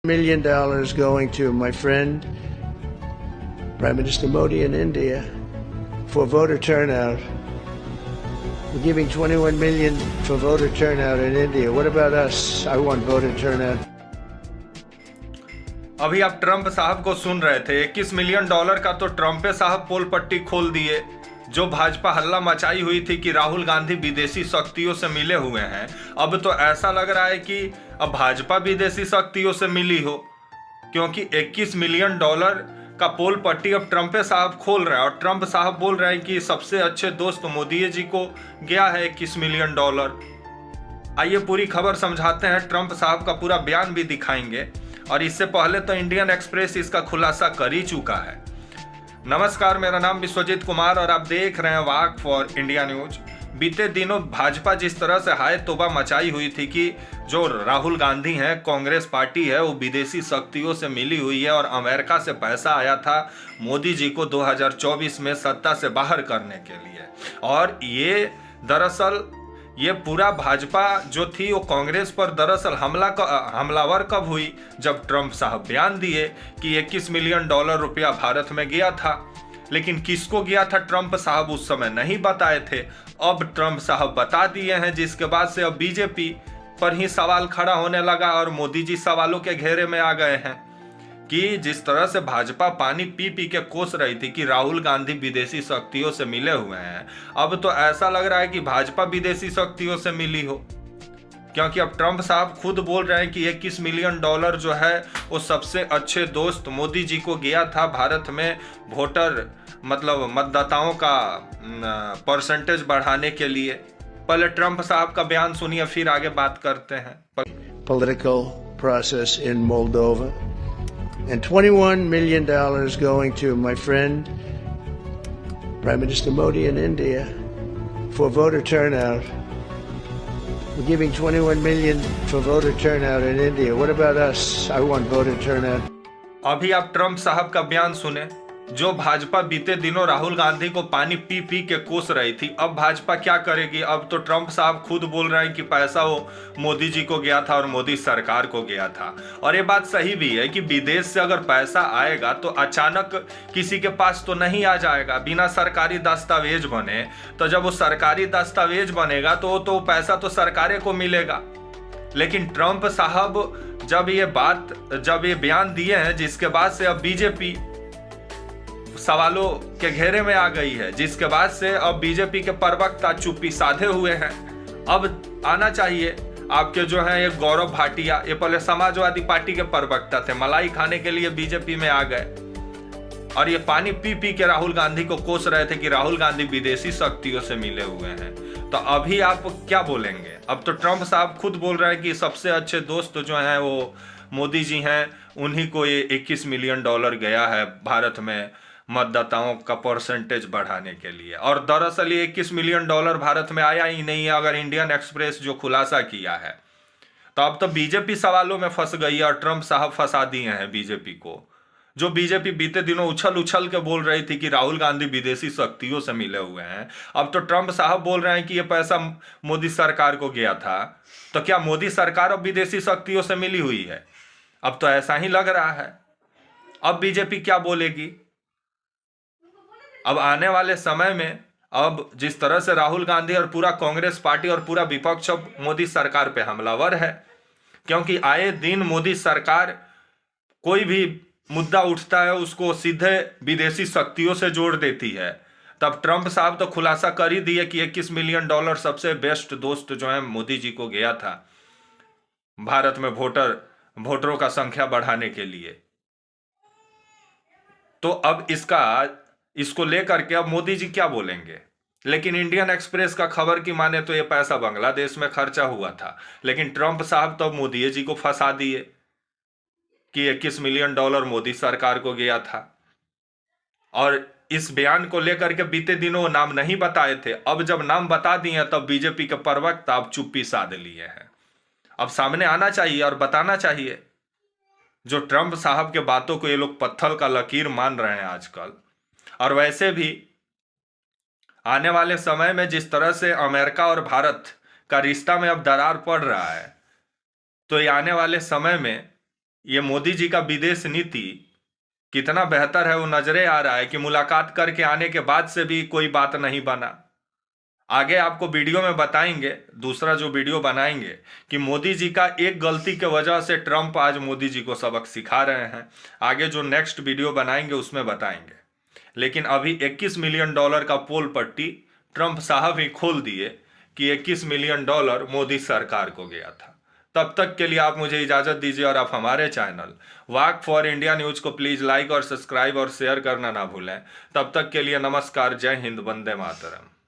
$1 million going to my friend, Prime Minister Modi in India, for voter turnout. We're giving 21 million for voter turnout in India. What about us? I want voter turnout. अभी आप Trump साहब को सुन रहे थे। $21 million का तो Trump साहब पोल पट्टी खोल दिए। जो भाजपा हल्ला मचाई हुई थी कि राहुल गांधी विदेशी शक्तियों से मिले हुए हैं, अब तो ऐसा लग रहा है कि अब भाजपा विदेशी शक्तियों से मिली हो, क्योंकि $21 मिलियन का पोल पट्टी अब ट्रंप साहब खोल रहे हैं। और ट्रंप साहब बोल रहे हैं कि सबसे अच्छे दोस्त मोदी जी को गया है $21 मिलियन। आइए पूरी खबर समझाते हैं, ट्रंप साहब का पूरा बयान भी दिखाएंगे। और इससे पहले तो इंडियन एक्सप्रेस इसका खुलासा कर ही चुका है। नमस्कार, मेरा नाम विश्वजीत कुमार और आप देख रहे हैं वाक फॉर इंडिया न्यूज। बीते दिनों भाजपा जिस तरह से हाय तौबा मचाई हुई थी कि जो राहुल गांधी हैं, कांग्रेस पार्टी है, वो विदेशी शक्तियों से मिली हुई है और अमेरिका से पैसा आया था मोदी जी को 2024 में सत्ता से बाहर करने के लिए। और ये दरअसल ये पूरा भाजपा जो थी वो कांग्रेस पर दरअसल हमलावर कब हुई, जब ट्रंप साहब बयान दिए कि $21 मिलियन रुपया भारत में गया था। लेकिन किसको गया था ट्रंप साहब उस समय नहीं बताए थे। अब ट्रंप साहब बता दिए हैं, जिसके बाद से अब बीजेपी पर ही सवाल खड़ा होने लगा और मोदी जी सवालों के घेरे में आ गए हैं कि जिस तरह से भाजपा पानी पी पी के कोस रही थी कि राहुल गांधी विदेशी शक्तियों से मिले हुए हैं, अब तो ऐसा लग रहा है कि भाजपा विदेशी शक्तियों से मिली हो, क्योंकि अब ट्रंप साहब खुद बोल रहे हैं कि $21 मिलियन जो है वो सबसे अच्छे दोस्त मोदी जी को गया था भारत में वोटर मतलब मतदाताओं का परसेंटेज बढ़ाने के लिए। पहले ट्रंप साहब का बयान सुनिए, फिर आगे बात करते हैं। Political process in Moldova. And $21 million going to my friend, Prime Minister Modi in India, for voter turnout. We're giving 21 million for voter turnout in India. What about us? I want voter turnout. अभी आप Trump साहब का बयान सुने। जो भाजपा बीते दिनों राहुल गांधी को पानी पी पी के कोस रही थी, अब भाजपा क्या करेगी। अब तो ट्रंप साहब खुद बोल रहे हैं कि पैसा वो मोदी जी को गया था और मोदी सरकार को गया था। और ये बात सही भी है कि विदेश से अगर पैसा आएगा तो अचानक किसी के पास तो नहीं आ जाएगा बिना सरकारी दस्तावेज बने। तो जब वो सरकारी दस्तावेज बनेगा तो पैसा तो सरकारें को मिलेगा। लेकिन ट्रंप साहब जब ये बयान दिए हैं, जिसके बाद से अब बीजेपी सवालों के घेरे में आ गई है, जिसके बाद से अब बीजेपी के प्रवक्ता चुप्पी साधे हुए हैं। अब आना चाहिए आपके जो हैं ये गौरव भाटिया, ये पहले समाजवादी पार्टी के प्रवक्ता थे, मलाई खाने के लिए बीजेपी में आ गए और ये पानी पी पी के राहुल गांधी को कोस रहे थे कि राहुल गांधी विदेशी शक्तियों से मिले हुए हैं। तो अभी आप क्या बोलेंगे। अब तो ट्रंप साहब खुद बोल रहे हैं कि सबसे अच्छे दोस्त जो हैं वो मोदी जी हैं, उन्हीं को ये $21 मिलियन गया है भारत में मतदाताओं का परसेंटेज बढ़ाने के लिए। और दरअसल ये $21 मिलियन भारत में आया ही नहीं है, अगर इंडियन एक्सप्रेस जो खुलासा किया है। तो अब तो बीजेपी सवालों में फंस गई है और ट्रंप साहब फंसा दिए हैं बीजेपी को। जो बीजेपी बीते दिनों उछल के बोल रही थी कि राहुल गांधी विदेशी शक्तियों से मिले हुए हैं, अब तो ट्रंप साहब बोल रहे हैं कि ये पैसा मोदी सरकार को गया था। तो क्या मोदी सरकार अब विदेशी शक्तियों से मिली हुई है? अब तो ऐसा ही लग रहा है। अब बीजेपी क्या बोलेगी। अब आने वाले समय में अब जिस तरह से राहुल गांधी और पूरा कांग्रेस पार्टी और पूरा विपक्ष अब मोदी सरकार पे हमलावर है, क्योंकि आए दिन मोदी सरकार कोई भी मुद्दा उठता है उसको सीधे विदेशी शक्तियों से जोड़ देती है। तब ट्रंप साहब तो खुलासा कर ही दिए कि $21 मिलियन सबसे बेस्ट दोस्त जो है मोदी जी को गया था भारत में वोटरों का संख्या बढ़ाने के लिए। तो अब इसको लेकर के अब मोदी जी क्या बोलेंगे। लेकिन इंडियन एक्सप्रेस का खबर की माने तो ये पैसा बांग्लादेश में खर्चा हुआ था, लेकिन ट्रंप साहब तो मोदी जी को फंसा दिए कि $21 मिलियन मोदी सरकार को गया था। और इस बयान को लेकर के बीते दिनों नाम नहीं बताए थे, अब जब नाम बता दिए तब बीजेपी के प्रवक्ता अब चुप्पी साध लिए हैं। अब सामने आना चाहिए और बताना चाहिए। जो ट्रंप साहब के बातों को ये लोग पत्थर का लकीर मान रहे हैं आजकल। और वैसे भी आने वाले समय में जिस तरह से अमेरिका और भारत का रिश्ता में अब दरार पड़ रहा है, तो ये आने वाले समय में ये मोदी जी का विदेश नीति कितना बेहतर है वो नजरे आ रहा है कि मुलाकात करके आने के बाद से भी कोई बात नहीं बना। आगे आपको वीडियो में बताएंगे, दूसरा जो वीडियो बनाएंगे, कि मोदी जी का एक गलती के वजह से ट्रंप आज मोदी जी को सबक सिखा रहे हैं। आगे जो नेक्स्ट वीडियो बनाएंगे उसमें बताएंगे। लेकिन अभी 21 मिलियन डॉलर का पोल पट्टी ट्रंप साहब ही खोल दिए कि 21 मिलियन डॉलर मोदी सरकार को गया था। तब तक के लिए आप मुझे इजाजत दीजिए और आप हमारे channel walk for India news को प्लीज लाइक और सब्सक्राइब और शेयर करना ना भूलें। तब तक के लिए नमस्कार, जय हिंद, वंदे मातरम।